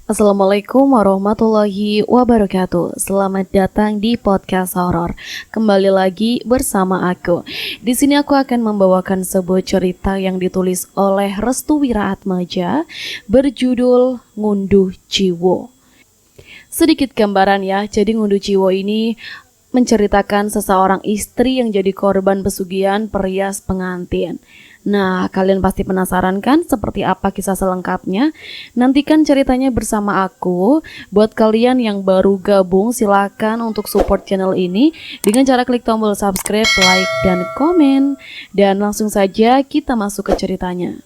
Assalamualaikum warahmatullahi wabarakatuh. Selamat datang di podcast horor. Kembali lagi bersama aku. Di sini aku akan membawakan sebuah cerita yang ditulis oleh Restu Wiraatmaja berjudul Ngunduh Ciwo. Sedikit gambaran ya. Jadi Ngunduh Ciwo ini menceritakan seseorang istri yang jadi korban pesugihan perias pengantin. Nah, kalian pasti penasaran kan seperti apa kisah selengkapnya? Nantikan ceritanya bersama aku. Buat kalian yang baru gabung, silakan untuk support channel ini dengan cara klik tombol subscribe, like, dan komen. Dan langsung saja kita masuk ke ceritanya.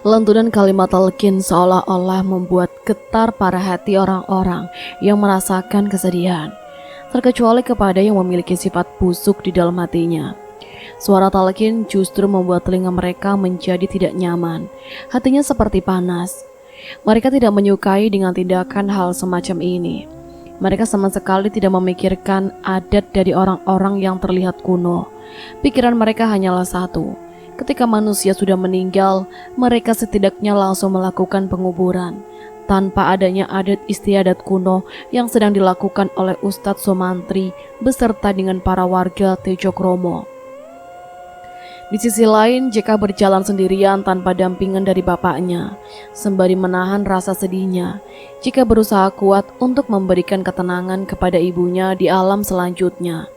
Lantunan kalimat talqin seolah-olah membuat getar para hati orang-orang yang merasakan kesedihan, terkecuali kepada yang memiliki sifat busuk di dalam hatinya. Suara talqin justru membuat telinga mereka menjadi tidak nyaman, hatinya seperti panas. Mereka tidak menyukai dengan tindakan hal semacam ini. Mereka sama sekali tidak memikirkan adat dari orang-orang yang terlihat kuno. Pikiran mereka hanyalah satu. Ketika manusia sudah meninggal, mereka setidaknya langsung melakukan penguburan tanpa adanya adat istiadat kuno yang sedang dilakukan oleh Ustadz Somantri beserta dengan para warga Tejokromo. Di sisi lain, JK berjalan sendirian tanpa dampingan dari bapaknya. Sembari menahan rasa sedihnya, JK berusaha kuat untuk memberikan ketenangan kepada ibunya di alam selanjutnya.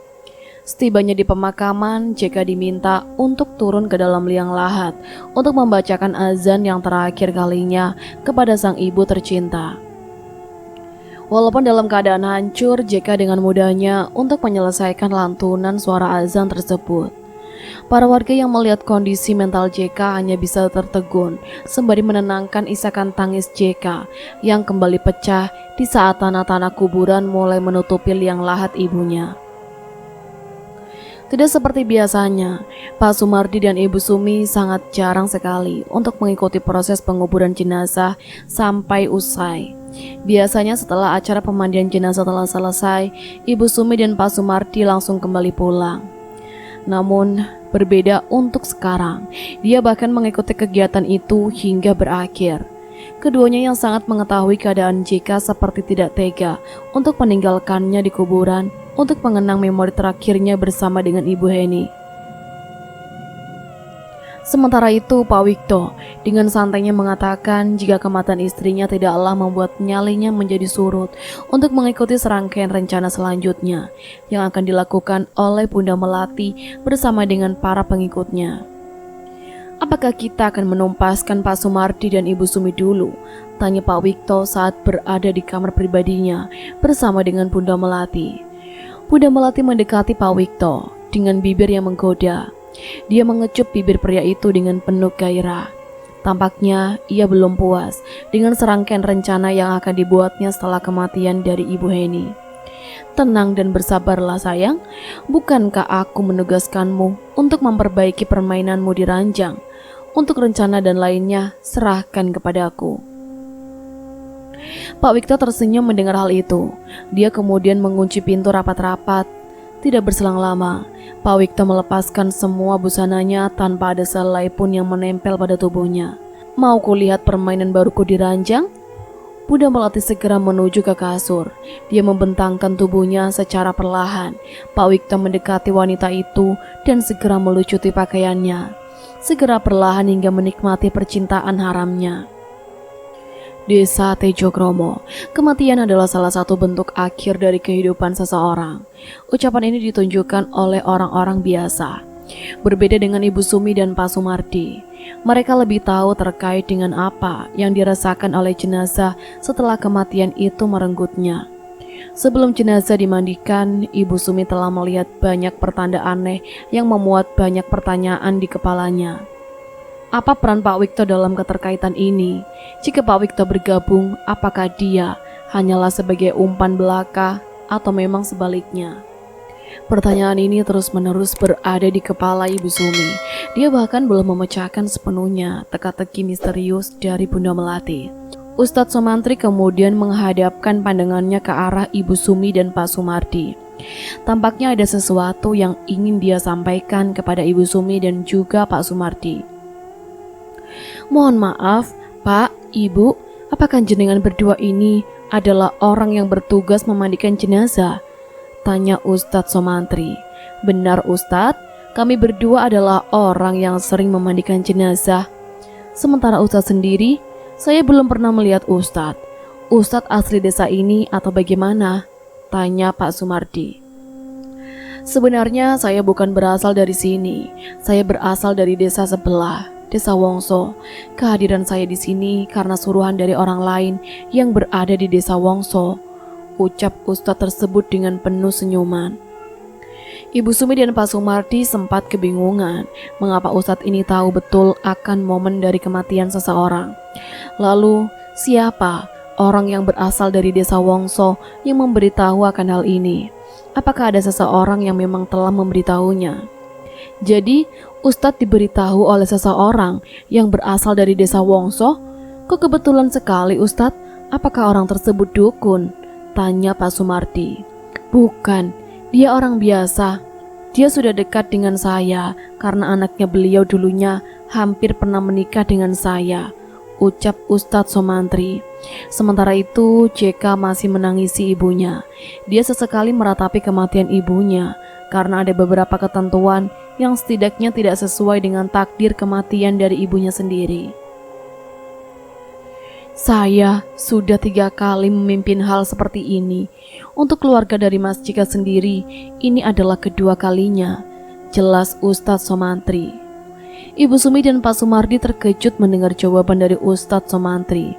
Setibanya di pemakaman, JK diminta untuk turun ke dalam liang lahat untuk membacakan azan yang terakhir kalinya kepada sang ibu tercinta. Walaupun dalam keadaan hancur, JK dengan mudahnya untuk menyelesaikan lantunan suara azan tersebut. Para warga yang melihat kondisi mental JK hanya bisa tertegun sembari menenangkan isakan tangis JK yang kembali pecah di saat tanah-tanah kuburan mulai menutupi liang lahat ibunya. Tidak seperti biasanya, Pak Sumardi dan Ibu Sumi sangat jarang sekali untuk mengikuti proses penguburan jenazah sampai usai. Biasanya setelah acara pemandian jenazah telah selesai, Ibu Sumi dan Pak Sumardi langsung kembali pulang. Namun, berbeda untuk sekarang, dia bahkan mengikuti kegiatan itu hingga berakhir. Keduanya yang sangat mengetahui keadaan JK seperti tidak tega untuk meninggalkannya di kuburan untuk mengenang memori terakhirnya bersama dengan Ibu Heni. Sementara itu, Pak Wikto dengan santainya mengatakan jika kematian istrinya tidaklah membuat nyalinya menjadi surut untuk mengikuti serangkaian rencana selanjutnya yang akan dilakukan oleh Bunda Melati bersama dengan para pengikutnya. Apakah kita akan menumpaskan Pak Sumardi dan Ibu Sumi dulu? Tanya Pak Wikto saat berada di kamar pribadinya bersama dengan Bunda Melati. Bunda Melati mendekati Pak Wikto dengan bibir yang menggoda. Dia mengecup bibir pria itu dengan penuh gairah. Tampaknya ia belum puas dengan serangkaian rencana yang akan dibuatnya setelah kematian dari Ibu Heni. Tenang dan bersabarlah sayang, bukankah aku menugaskanmu untuk memperbaiki permainanmu di ranjang? Untuk rencana dan lainnya, serahkan kepadaku. Pak Wikto tersenyum mendengar hal itu. Dia kemudian mengunci pintu rapat-rapat. Tidak berselang lama, Pak Wikto melepaskan semua busananya tanpa ada selai pun yang menempel pada tubuhnya. Mau kulihat permainan baruku di ranjang? Bunda Melati segera menuju ke kasur. Dia membentangkan tubuhnya secara perlahan. Pak Wikto mendekati wanita itu dan segera melucuti pakaiannya. Segera perlahan hingga menikmati percintaan haramnya. Desa Tejokromo, kematian adalah salah satu bentuk akhir dari kehidupan seseorang. Ucapan ini ditunjukkan oleh orang-orang biasa. Berbeda dengan Ibu Sumi dan Pak Sumardi, mereka lebih tahu terkait dengan apa yang dirasakan oleh jenazah setelah kematian itu merenggutnya. Sebelum jenazah dimandikan, Ibu Sumi telah melihat banyak pertanda aneh yang memuat banyak pertanyaan di kepalanya. Apa peran Pak Wikto dalam keterkaitan ini? Jika Pak Wikto bergabung, apakah dia hanyalah sebagai umpan belaka atau memang sebaliknya? Pertanyaan ini terus-menerus berada di kepala Ibu Sumi. Dia bahkan belum memecahkan sepenuhnya teka-teki misterius dari Bunda Melati. Ustadz Sumantri kemudian menghadapkan pandangannya ke arah Ibu Sumi dan Pak Sumardi. Tampaknya ada sesuatu yang ingin dia sampaikan kepada Ibu Sumi dan juga Pak Sumardi. Mohon maaf, Pak, Ibu, apakah jenengan berdua ini adalah orang yang bertugas memandikan jenazah? Tanya Ustadz Sumantri. Benar Ustadz, kami berdua adalah orang yang sering memandikan jenazah. Sementara Ustadz sendiri, saya belum pernah melihat Ustadz. Ustadz asli desa ini atau bagaimana? Tanya Pak Sumardi. Sebenarnya saya bukan berasal dari sini. Saya berasal dari desa sebelah, Desa Wongso. Kehadiran saya di sini karena suruhan dari orang lain yang berada di Desa Wongso, ucap Ustadz tersebut dengan penuh senyuman. Ibu Sumi dan Pak Sumardi sempat kebingungan mengapa Ustadz ini tahu betul akan momen dari kematian seseorang. Lalu, siapa orang yang berasal dari Desa Wongso yang memberitahu akan hal ini? Apakah ada seseorang yang memang telah memberitahunya? Jadi, Ustadz diberitahu oleh seseorang yang berasal dari Desa Wongso? Kok kebetulan sekali Ustadz? Apakah orang tersebut dukun? Tanya Pak Sumardi. Bukan, dia orang biasa. Dia sudah dekat dengan saya karena anaknya beliau dulunya hampir pernah menikah dengan saya, ucap Ustadz Sumantri. Sementara itu JK masih menangisi ibunya. Dia sesekali meratapi kematian ibunya karena ada beberapa ketentuan yang setidaknya tidak sesuai dengan takdir kematian dari ibunya sendiri. Saya sudah 3 kali memimpin hal seperti ini. Untuk keluarga dari Mas Jika sendiri, ini adalah kedua kalinya, jelas Ustadz Sumantri. Ibu Sumi dan Pak Sumardi terkejut mendengar jawaban dari Ustadz Sumantri.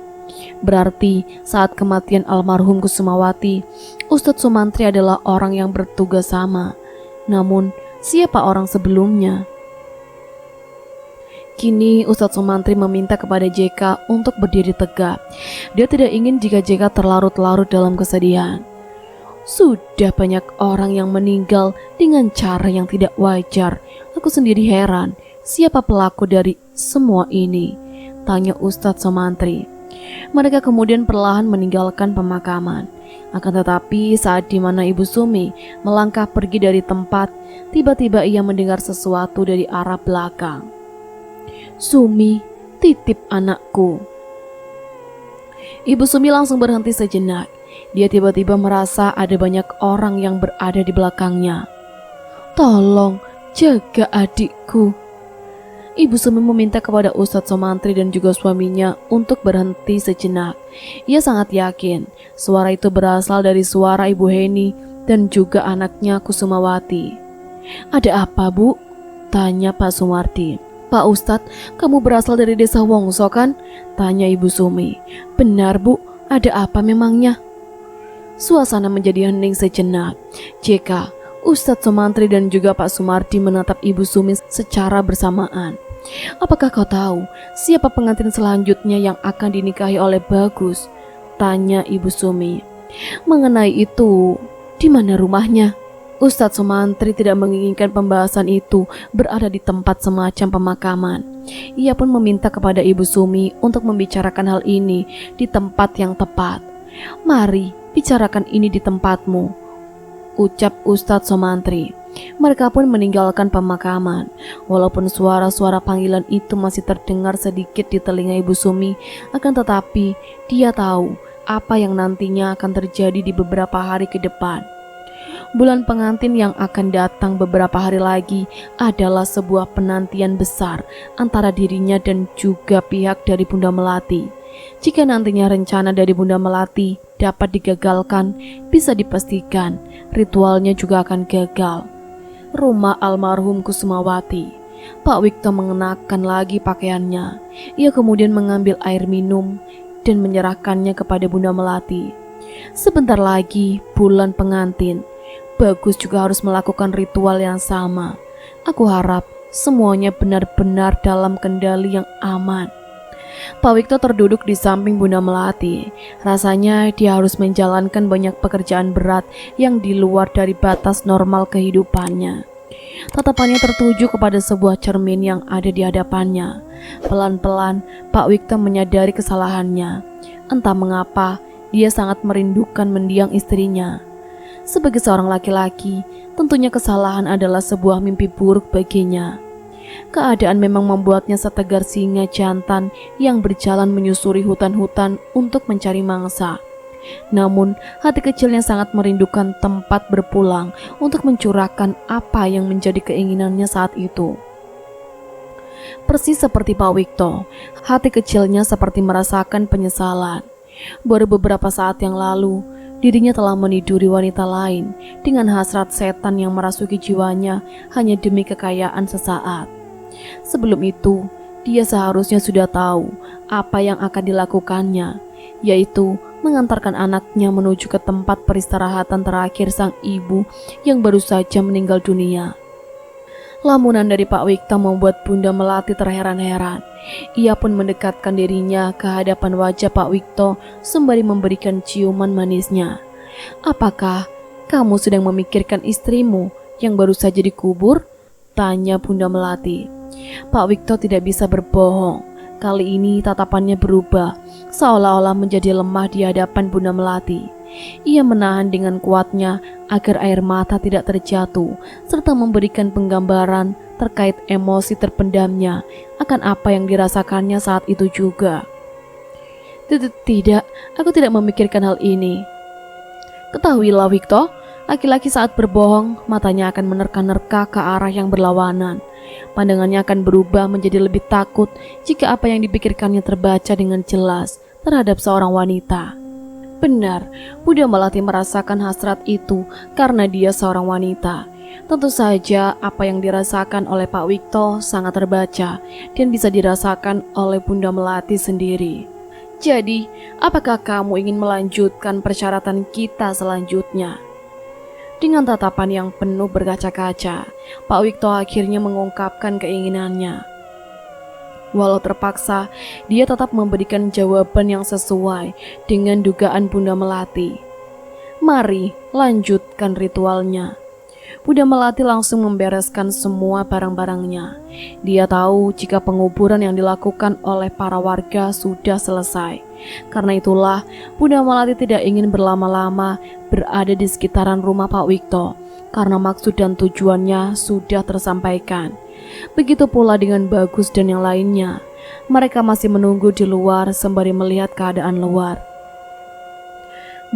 Berarti saat kematian almarhum Kusumawati, Ustadz Sumantri adalah orang yang bertugas sama. Namun, siapa orang sebelumnya? Kini Ustadz Sumantri meminta kepada JK untuk berdiri tegak. Dia tidak ingin jika JK terlarut-larut dalam kesedihan. Sudah banyak orang yang meninggal dengan cara yang tidak wajar. Aku sendiri heran, siapa pelaku dari semua ini? Tanya Ustadz Sumantri. Mereka kemudian perlahan meninggalkan pemakaman. Akan tetapi saat dimana Ibu Sumi melangkah pergi dari tempat, tiba-tiba ia mendengar sesuatu dari arah belakang. Sumi, titip anakku. Ibu Sumi langsung berhenti sejenak. Dia tiba-tiba merasa ada banyak orang yang berada di belakangnya. Tolong jaga adikku. Ibu Sumi meminta kepada Ustadz Sumantri dan juga suaminya untuk berhenti sejenak. Ia sangat yakin suara itu berasal dari suara Ibu Heni dan juga anaknya Kusumawati. Ada apa, Bu? Tanya Pak Sumardi. Pak Ustadz, kamu berasal dari Desa Wongso kan? Tanya Ibu Sumi. Benar, Bu. Ada apa memangnya? Suasana menjadi hening sejenak. JK, Ustadz Sumantri dan juga Pak Sumardi menatap Ibu Sumi secara bersamaan. Apakah kau tahu siapa pengantin selanjutnya yang akan dinikahi oleh Bagus? Tanya Ibu Sumi. Mengenai itu, di mana rumahnya? Ustadz Sumantri tidak menginginkan pembahasan itu berada di tempat semacam pemakaman. Ia pun meminta kepada Ibu Sumi untuk membicarakan hal ini di tempat yang tepat. Mari bicarakan ini di tempatmu, ucap Ustadz Sumantri. Mereka pun meninggalkan pemakaman. Walaupun suara-suara panggilan itu masih terdengar sedikit di telinga Ibu Sumi, akan tetapi dia tahu apa yang nantinya akan terjadi di beberapa hari ke depan. Bulan pengantin yang akan datang beberapa hari lagi adalah sebuah penantian besar antara dirinya dan juga pihak dari Bunda Melati. Jika nantinya rencana dari Bunda Melati dapat digagalkan, bisa dipastikan ritualnya juga akan gagal. Rumah almarhum Kusumawati. Pak Wikto mengenakan lagi pakaiannya. Ia kemudian mengambil air minum dan menyerahkannya kepada Bunda Melati. Sebentar lagi bulan pengantin. Bagus juga harus melakukan ritual yang sama. Aku harap semuanya benar-benar dalam kendali yang aman. Pak Wikto terduduk di samping Bunda Melati. Rasanya dia harus menjalankan banyak pekerjaan berat yang di luar dari batas normal kehidupannya. Tatapannya tertuju kepada sebuah cermin yang ada di hadapannya. Pelan-pelan Pak Wikto menyadari kesalahannya. Entah mengapa dia sangat merindukan mendiang istrinya. Sebagai seorang laki-laki, tentunya kesalahan adalah sebuah mimpi buruk baginya. Keadaan memang membuatnya setegar singa jantan yang berjalan menyusuri hutan-hutan untuk mencari mangsa. Namun, hati kecilnya sangat merindukan tempat berpulang untuk mencurahkan apa yang menjadi keinginannya saat itu. Persis seperti Pak Wikto, hati kecilnya seperti merasakan penyesalan. Baru beberapa saat yang lalu, dirinya telah meniduri wanita lain dengan hasrat setan yang merasuki jiwanya hanya demi kekayaan sesaat. Sebelum itu, dia seharusnya sudah tahu apa yang akan dilakukannya, yaitu mengantarkan anaknya menuju ke tempat peristirahatan terakhir sang ibu yang baru saja meninggal dunia. Lamunan dari Pak Wikto membuat Bunda Melati terheran-heran. Ia pun mendekatkan dirinya ke hadapan wajah Pak Wikto sembari memberikan ciuman manisnya. "Apakah kamu sedang memikirkan istrimu yang baru saja dikubur?" tanya Bunda Melati. Pak Wikto tidak bisa berbohong. Kali ini tatapannya berubah, seolah-olah menjadi lemah di hadapan Bunda Melati. Ia menahan dengan kuatnya agar air mata tidak terjatuh, serta memberikan penggambaran terkait emosi terpendamnya akan apa yang dirasakannya saat itu juga. Tidak, aku tidak memikirkan hal ini. Ketahuilah Wikto, laki-laki saat berbohong, matanya akan menerka-nerka ke arah yang berlawanan. Pandangannya akan berubah menjadi lebih takut jika apa yang dipikirkannya terbaca dengan jelas terhadap seorang wanita. Benar, Bunda Melati merasakan hasrat itu karena dia seorang wanita. Tentu saja apa yang dirasakan oleh Pak Wikto sangat terbaca dan bisa dirasakan oleh Bunda Melati sendiri. Jadi, apakah kamu ingin melanjutkan persyaratan kita selanjutnya? Dengan tatapan yang penuh berkaca-kaca, Pak Wikto akhirnya mengungkapkan keinginannya. Walau terpaksa, dia tetap memberikan jawaban yang sesuai dengan dugaan Bunda Melati. "Mari, lanjutkan ritualnya." Bunda Melati langsung membereskan semua barang-barangnya. Dia tahu jika penguburan yang dilakukan oleh para warga sudah selesai. Karena itulah, Bunda Melati tidak ingin berlama-lama berada di sekitaran rumah Pak Wikto, karena maksud dan tujuannya sudah tersampaikan. Begitu pula dengan Bagus dan yang lainnya. Mereka masih menunggu di luar sembari melihat keadaan luar.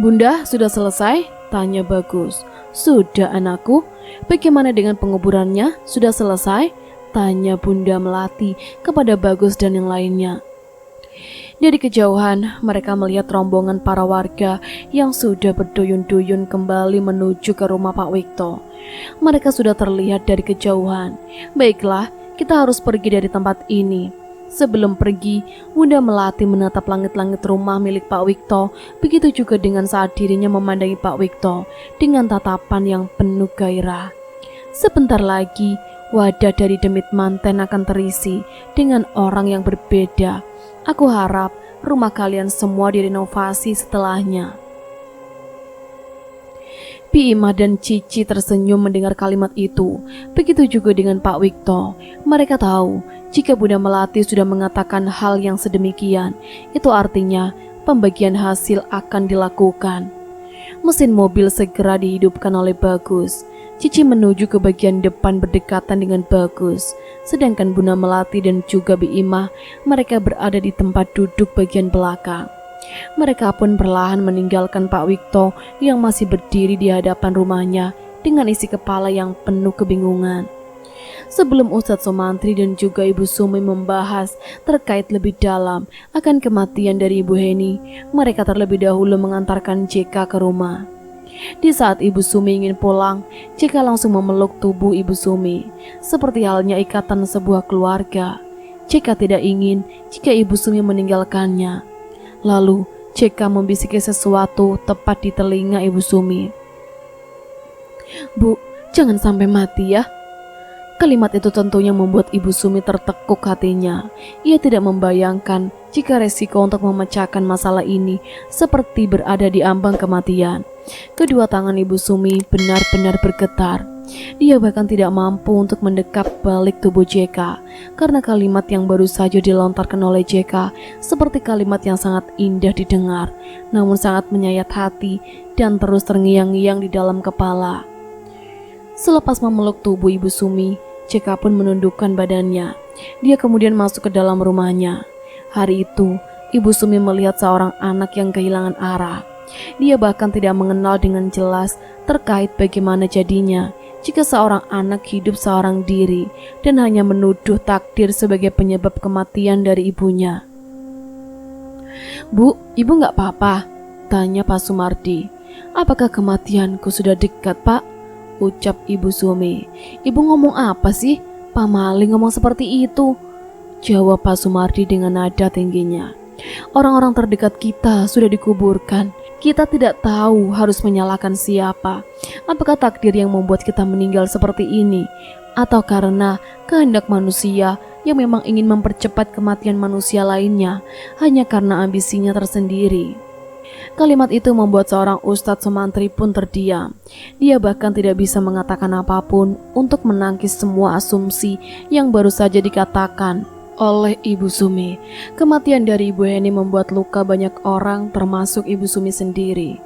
"Bunda, sudah selesai?" tanya Bagus. "Sudah anakku. Bagaimana dengan penguburannya? Sudah selesai?" tanya Bunda Melati kepada Bagus dan yang lainnya. Dari kejauhan, mereka melihat rombongan para warga yang sudah berduyun-duyun kembali menuju ke rumah Pak Wikto. Mereka sudah terlihat dari kejauhan. "Baiklah, kita harus pergi dari tempat ini." Sebelum pergi, Bunda Melati menatap langit-langit rumah milik Pak Wikto. Begitu juga dengan saat dirinya memandangi Pak Wikto dengan tatapan yang penuh gairah. Sebentar lagi, wadah dari demit manten akan terisi dengan orang yang berbeda. Aku harap rumah kalian semua direnovasi setelahnya. Bi Imah dan Cici tersenyum mendengar kalimat itu. Begitu juga dengan Pak Wikto. Mereka tahu jika Bunda Melati sudah mengatakan hal yang sedemikian, itu artinya pembagian hasil akan dilakukan. Mesin mobil segera dihidupkan oleh Bagus. Cici menuju ke bagian depan berdekatan dengan Bagus, sedangkan Bunda Melati dan juga Bi Imah mereka berada di tempat duduk bagian belakang. Mereka pun perlahan meninggalkan Pak Wikto yang masih berdiri di hadapan rumahnya dengan isi kepala yang penuh kebingungan. Sebelum Ustadz Somantri dan juga Ibu Sumi membahas terkait lebih dalam akan kematian dari Ibu Heni, mereka terlebih dahulu mengantarkan JK ke rumah. Di saat Ibu Sumi ingin pulang, JK langsung memeluk tubuh Ibu Sumi, seperti halnya ikatan sebuah keluarga. JK tidak ingin jika Ibu Sumi meninggalkannya. Lalu JK membisiki sesuatu tepat di telinga Ibu Sumi. "Bu, jangan sampai mati ya," Kalimat itu tentunya membuat Ibu Sumi tertekuk hatinya. Ia tidak membayangkan jika resiko untuk memecahkan masalah ini seperti berada di ambang kematian. Kedua tangan Ibu Sumi benar-benar bergetar. Dia bahkan tidak mampu untuk mendekap balik tubuh JK karena kalimat yang baru saja dilontarkan oleh JK seperti kalimat yang sangat indah didengar, namun sangat menyayat hati dan terus terngiang-ngiang di dalam kepala. Selepas memeluk tubuh Ibu Sumi, JK pun menundukkan badannya. Dia kemudian masuk ke dalam rumahnya. Hari itu, Ibu Sumi melihat seorang anak yang kehilangan arah. Dia bahkan tidak mengenal dengan jelas terkait bagaimana jadinya jika seorang anak hidup seorang diri dan hanya menuduh takdir sebagai penyebab kematian dari ibunya. "Bu, ibu nggak apa-apa?" tanya Pak Sumardi. "Apakah kematianku sudah dekat, Pak?" ucap Ibu Sumi. "Ibu ngomong apa sih? Pak Maling ngomong seperti itu," jawab Pak Sumardi dengan nada tingginya. "Orang-orang terdekat kita sudah dikuburkan. Kita tidak tahu harus menyalahkan siapa. Apakah takdir yang membuat kita meninggal seperti ini? Atau karena kehendak manusia yang memang ingin mempercepat kematian manusia lainnya hanya karena ambisinya tersendiri?" Kalimat itu membuat seorang Ustadz Sumantri pun terdiam. Dia bahkan tidak bisa mengatakan apapun untuk menangkis semua asumsi yang baru saja dikatakan oleh Ibu Sumi. Kematian dari Ibu Heni membuat luka banyak orang termasuk Ibu Sumi sendiri.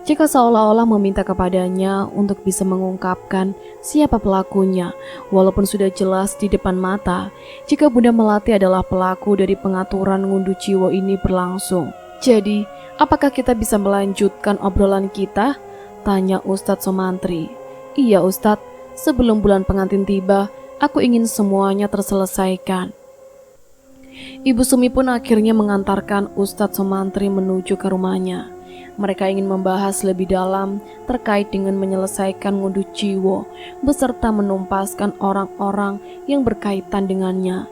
Jika seolah-olah meminta kepadanya untuk bisa mengungkapkan siapa pelakunya, walaupun sudah jelas di depan mata, jika Bunda Melati adalah pelaku dari pengaturan ngunduh jiwa ini berlangsung. "Jadi, apakah kita bisa melanjutkan obrolan kita?" tanya Ustadz Sumantri. "Iya Ustadz, sebelum bulan pengantin tiba, aku ingin semuanya terselesaikan." Ibu Sumi pun akhirnya mengantarkan Ustadz Sumantri menuju ke rumahnya. Mereka ingin membahas lebih dalam terkait dengan menyelesaikan ngunduh jiwa beserta menumpaskan orang-orang yang berkaitan dengannya.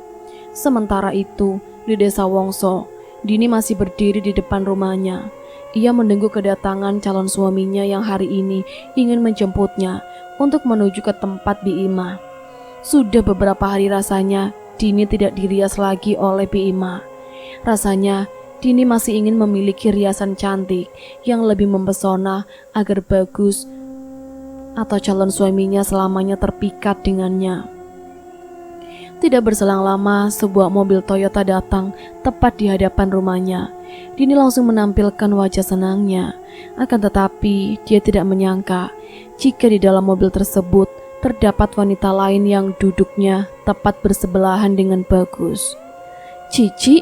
Sementara itu, di Desa Wongso, Dini masih berdiri di depan rumahnya. Ia menunggu kedatangan calon suaminya yang hari ini ingin menjemputnya untuk menuju ke tempat Bi Ima. Sudah beberapa hari rasanya Dini tidak dirias lagi oleh Bi Ima. Rasanya Dini masih ingin memiliki riasan cantik yang lebih mempesona agar bagus atau calon suaminya selamanya terpikat dengannya. Tidak berselang lama, sebuah mobil Toyota datang tepat di hadapan rumahnya. Dini langsung menampilkan wajah senangnya. Akan tetapi, dia tidak menyangka jika di dalam mobil tersebut terdapat wanita lain yang duduknya tepat bersebelahan dengan Bagus. "Cici,"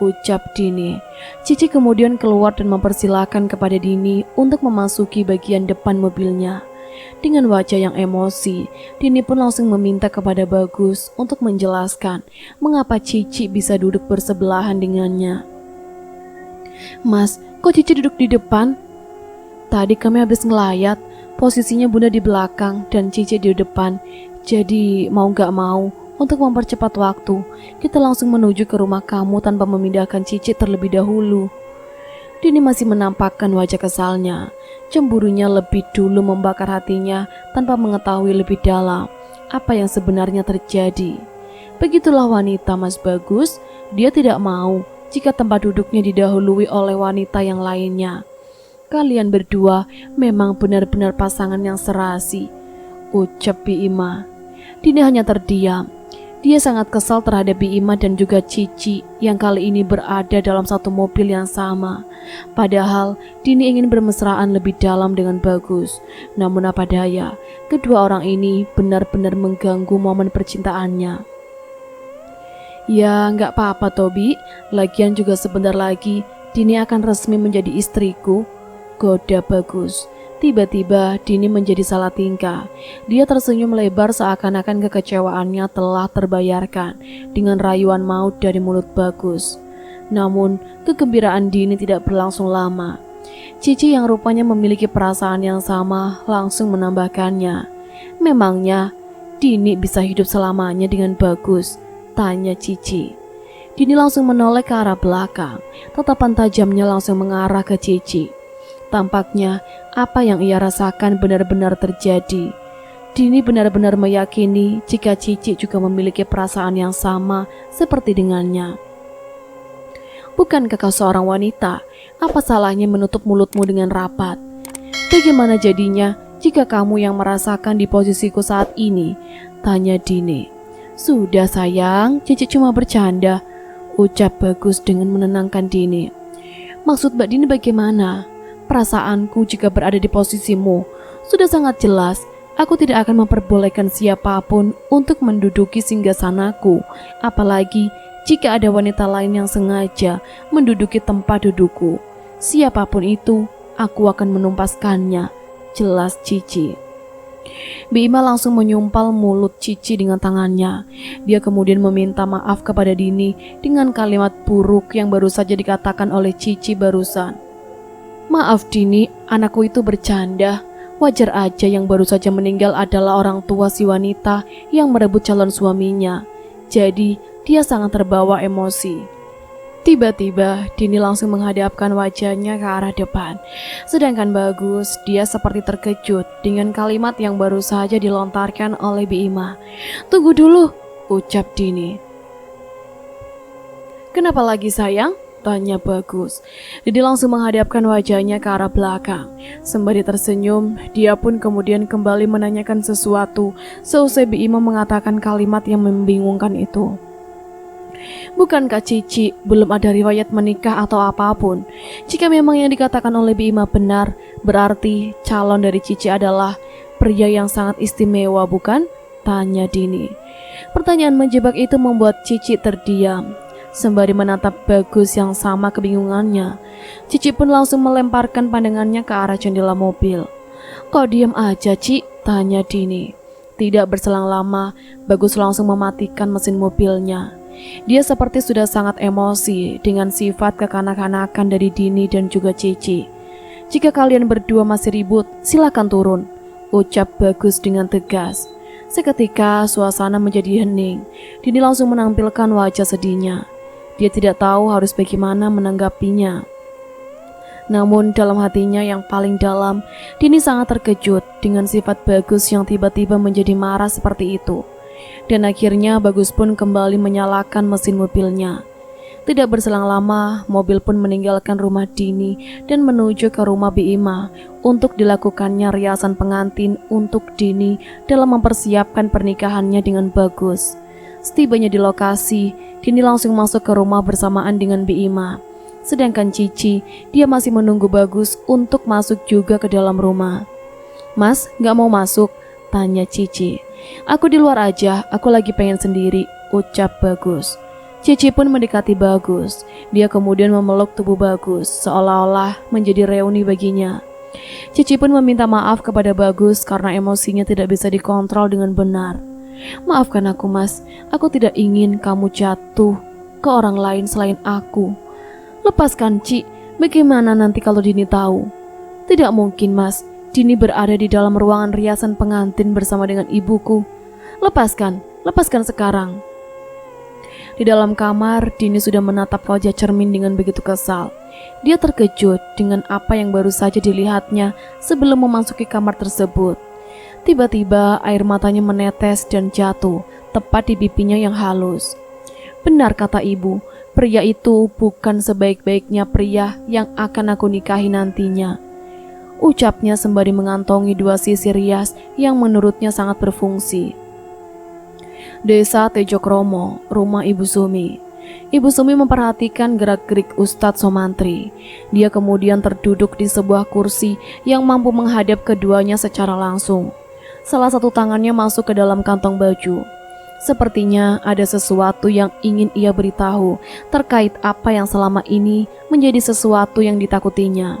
ucap Dini. Cici kemudian keluar dan mempersilahkan kepada Dini untuk memasuki bagian depan mobilnya. Dengan wajah yang emosi, Dini pun langsung meminta kepada Bagus untuk menjelaskan mengapa Cici bisa duduk bersebelahan dengannya. "Mas, kok Cici duduk di depan? Tadi kami habis ngelayat, posisinya Bunda di belakang dan Cici di depan. Jadi mau gak mau, untuk mempercepat waktu, kita langsung menuju ke rumah kamu tanpa memindahkan Cici terlebih dahulu." Dini masih menampakkan wajah kesalnya. Cemburunya lebih dulu membakar hatinya tanpa mengetahui lebih dalam apa yang sebenarnya terjadi. Begitulah wanita Mas Bagus, dia tidak mau jika tempat duduknya didahului oleh wanita yang lainnya. "Kalian berdua memang benar-benar pasangan yang serasi," ucap Bi Ima. Dini hanya terdiam. Dia sangat kesal terhadap Bi Ima dan juga Cici yang kali ini berada dalam satu mobil yang sama. Padahal Dini ingin bermesraan lebih dalam dengan Bagus. Namun apa daya, kedua orang ini benar-benar mengganggu momen percintaannya. "Ya nggak apa-apa Tobi, lagian juga sebentar lagi Dini akan resmi menjadi istriku," goda Bagus. Tiba-tiba Dini menjadi salah tingkah. Dia tersenyum lebar seakan-akan kekecewaannya telah terbayarkan dengan rayuan maut dari mulut Bagus. Namun kegembiraan Dini tidak berlangsung lama. Cici yang rupanya memiliki perasaan yang sama langsung menambahkannya. "Memangnya Dini bisa hidup selamanya dengan Bagus?" tanya Cici. Dini langsung menoleh ke arah belakang. Tatapan tajamnya langsung mengarah ke Cici. Tampaknya apa yang ia rasakan benar-benar terjadi. Dini benar-benar meyakini jika Cici juga memiliki perasaan yang sama seperti dengannya. Bukankah kau seorang wanita? Apa salahnya menutup mulutmu dengan rapat? Bagaimana jadinya jika kamu yang merasakan di posisiku saat ini? Tanya Dini. Sudah sayang, Cici cuma bercanda, ucap Bagus dengan menenangkan Dini. Maksud Mbak Dini bagaimana? Perasaanku jika berada di posisimu sudah sangat jelas. Aku tidak akan memperbolehkan siapapun untuk menduduki singgasanaku, apalagi jika ada wanita lain yang sengaja menduduki tempat dudukku. Siapapun itu, aku akan menumpaskannya, jelas Cici. Bima langsung menyumpal mulut Cici dengan tangannya. Dia kemudian meminta maaf kepada Dini dengan kalimat buruk yang baru saja dikatakan oleh Cici barusan. Maaf Dini, anakku itu bercanda. Wajar aja yang baru saja meninggal adalah orang tua si wanita yang merebut calon suaminya. Jadi dia sangat terbawa emosi. Tiba-tiba Dini langsung menghadapkan wajahnya ke arah depan. Sedangkan Bagus, dia seperti terkejut dengan kalimat yang baru saja dilontarkan oleh Bima. Tunggu dulu, ucap Dini. Kenapa lagi sayang? Tanya Bagus. Dini langsung menghadapkan wajahnya ke arah belakang. Sembari tersenyum, dia pun kemudian kembali menanyakan sesuatu seusai Bima mengatakan kalimat yang membingungkan itu. Bukankah Cici belum ada riwayat menikah atau apapun? Jika memang yang dikatakan oleh Bima benar, berarti calon dari Cici adalah pria yang sangat istimewa, bukan? Tanya Dini. Pertanyaan menjebak itu membuat Cici terdiam. Sembari menatap Bagus yang sama kebingungannya, Cici pun langsung melemparkan pandangannya ke arah jendela mobil. Kok diam aja, Ci? Tanya Dini. Tidak berselang lama, Bagus langsung mematikan mesin mobilnya. Dia seperti sudah sangat emosi dengan sifat kekanak-kanakan dari Dini dan juga Cici. Jika kalian berdua masih ribut, silakan turun, ucap Bagus dengan tegas. Seketika suasana menjadi hening. Dini langsung menampilkan wajah sedihnya. Dia tidak tahu harus bagaimana menanggapinya. Namun dalam hatinya yang paling dalam, Dini sangat terkejut dengan sifat Bagus yang tiba-tiba menjadi marah seperti itu. Dan akhirnya Bagus pun kembali menyalakan mesin mobilnya. Tidak berselang lama, mobil pun meninggalkan rumah Dini dan menuju ke rumah Bima untuk dilakukannya riasan pengantin untuk Dini dalam mempersiapkan pernikahannya dengan Bagus. Setibanya di lokasi, Dini langsung masuk ke rumah bersamaan dengan Bima. Sedangkan Cici, dia masih menunggu Bagus untuk masuk juga ke dalam rumah. Mas, gak mau masuk? Tanya Cici. Aku di luar aja, aku lagi pengen sendiri, ucap Bagus. Cici pun mendekati Bagus. Dia kemudian memeluk tubuh Bagus, seolah-olah menjadi reuni baginya. Cici pun meminta maaf kepada Bagus karena emosinya tidak bisa dikontrol dengan benar. Maafkan aku Mas, aku tidak ingin kamu jatuh ke orang lain selain aku. Lepaskan Ci, bagaimana nanti kalau Dini tahu? Tidak mungkin Mas, Dini berada di dalam ruangan riasan pengantin bersama dengan ibuku. Lepaskan sekarang. Di dalam kamar, Dini sudah menatap wajah cermin dengan begitu kesal. Dia terkejut dengan apa yang baru saja dilihatnya sebelum memasuki kamar tersebut. Tiba-tiba air matanya menetes dan jatuh tepat di pipinya yang halus. Benar kata ibu, pria itu bukan sebaik-baiknya pria yang akan aku nikahi nantinya, ucapnya sembari mengantongi dua sisir rias yang menurutnya sangat berfungsi. Desa Tejokromo, rumah Ibu Sumi. Ibu Sumi memperhatikan gerak-gerik Ustadz Somantri. Dia kemudian terduduk di sebuah kursi yang mampu menghadap keduanya secara langsung. Salah satu tangannya masuk ke dalam kantong baju. Sepertinya ada sesuatu yang ingin ia beritahu terkait apa yang selama ini menjadi sesuatu yang ditakutinya.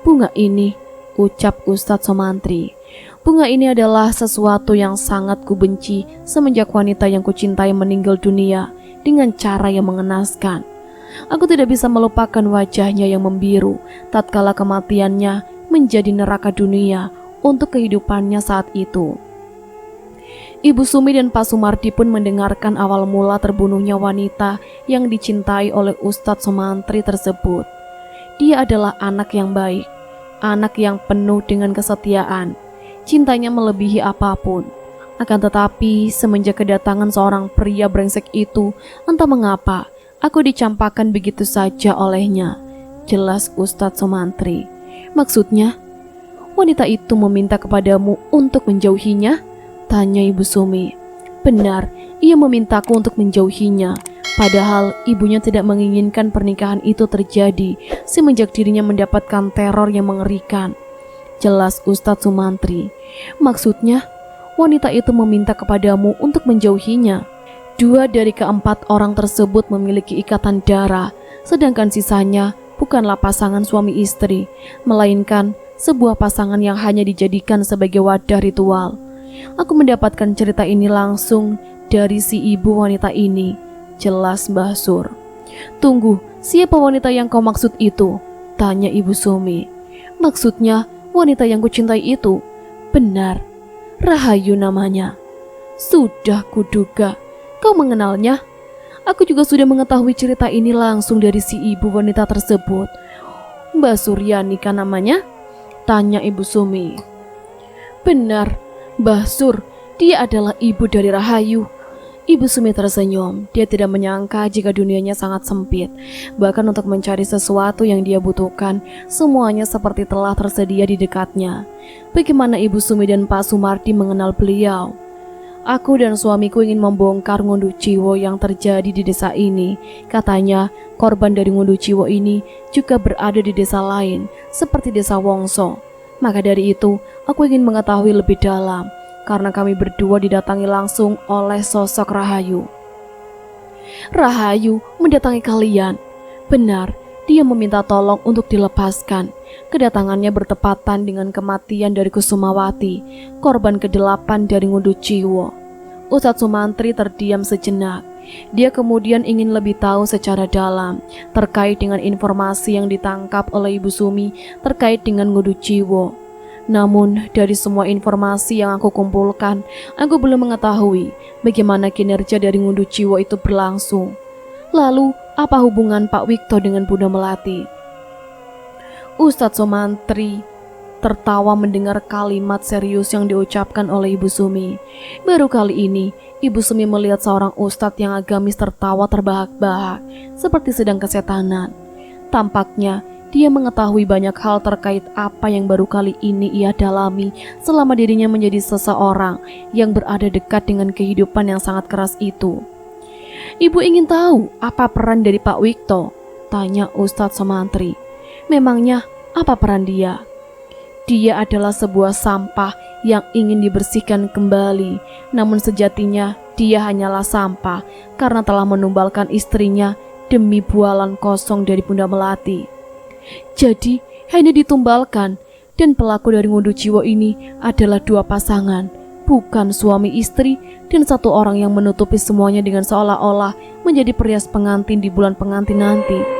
Bunga ini, ucap Ustadz Somantri. Bunga ini adalah sesuatu yang sangat kubenci semenjak wanita yang kucintai meninggal dunia dengan cara yang mengenaskan. Aku tidak bisa melupakan wajahnya yang membiru tatkala kematiannya menjadi neraka dunia untuk kehidupannya saat itu. Ibu Sumi dan Pak Sumardi pun mendengarkan awal mula terbunuhnya wanita yang dicintai oleh Ustadz Somantri tersebut. Dia adalah anak yang baik, anak yang penuh dengan kesetiaan. cintanya melebihi apapun. Akan tetapi, semenjak kedatangan seorang pria brengsek itu, entah mengapa, aku dicampakkan begitu saja olehnya. Jelas Ustadz Sumantri. Maksudnya, wanita itu meminta kepadamu untuk menjauhinya? Tanya Ibu Sumi. Benar, ia memintaku untuk menjauhinya. Padahal ibunya tidak menginginkan pernikahan itu terjadi semenjak dirinya mendapatkan teror yang mengerikan. Jelas Ustadz Sumantri. Maksudnya, wanita itu meminta kepadamu untuk menjauhinya. 2 dari keempat orang tersebut memiliki ikatan darah, sedangkan sisanya bukanlah pasangan suami istri, melainkan sebuah pasangan yang hanya dijadikan sebagai wadah ritual. Aku mendapatkan cerita ini langsung dari si ibu wanita ini. Jelas Mbah Sur. Tunggu, siapa wanita yang kau maksud itu? Tanya Ibu Sumi. Maksudnya wanita yang kucintai itu? Benar, Rahayu namanya. Sudah kuduga, kau mengenalnya. Aku juga sudah mengetahui cerita ini langsung dari si ibu wanita tersebut. Mbak Suryani kan namanya? Tanya Ibu Sumi. Benar, Mbah Sur, dia adalah ibu dari Rahayu. Ibu Sumi tersenyum. Dia tidak menyangka jika dunianya sangat sempit. Bahkan untuk mencari sesuatu yang dia butuhkan, semuanya seperti telah tersedia di dekatnya. Bagaimana Ibu Sumi dan Pak Sumardi mengenal beliau? Aku dan suamiku ingin membongkar ngunduh ciwo yang terjadi di desa ini. Katanya, korban dari ngunduh ciwo ini juga berada di desa lain, seperti desa Wongso. Maka dari itu, aku ingin mengetahui lebih dalam. Karena kami berdua didatangi langsung oleh sosok Rahayu. Rahayu mendatangi kalian. Benar, dia meminta tolong untuk dilepaskan. Kedatangannya bertepatan dengan kematian dari Kusumawati, korban ke-8 dari ngunduh ciwo. Ustadz Sumantri terdiam sejenak. Dia kemudian ingin lebih tahu secara dalam terkait dengan informasi yang ditangkap oleh Ibu Sumi terkait dengan ngunduh ciwo. Namun, dari semua informasi yang aku kumpulkan, aku belum mengetahui bagaimana kinerja dari ngunduh ciwo itu berlangsung. Lalu, apa hubungan Pak Wikto dengan Bunda Melati? Ustadz Sumantri tertawa mendengar kalimat serius yang diucapkan oleh Ibu Sumi. Baru kali ini, Ibu Sumi melihat seorang ustadz yang agamis tertawa terbahak-bahak, seperti sedang kesetanan. Tampaknya, dia mengetahui banyak hal terkait apa yang baru kali ini ia dalami selama dirinya menjadi seseorang yang berada dekat dengan kehidupan yang sangat keras itu. Ibu ingin tahu apa peran dari Pak Wikto? Tanya Ustadz Sumantri. Memangnya apa peran dia? Dia adalah sebuah sampah yang ingin dibersihkan kembali. Namun sejatinya dia hanyalah sampah karena telah menumbalkan istrinya demi bualan kosong dari Bunda Melati. Jadi hanya ditumbalkan, dan pelaku dari ngunduh ciwo ini adalah 2 pasangan, bukan suami istri dan 1 orang yang menutupi semuanya dengan seolah-olah menjadi perias pengantin di bulan pengantin nanti.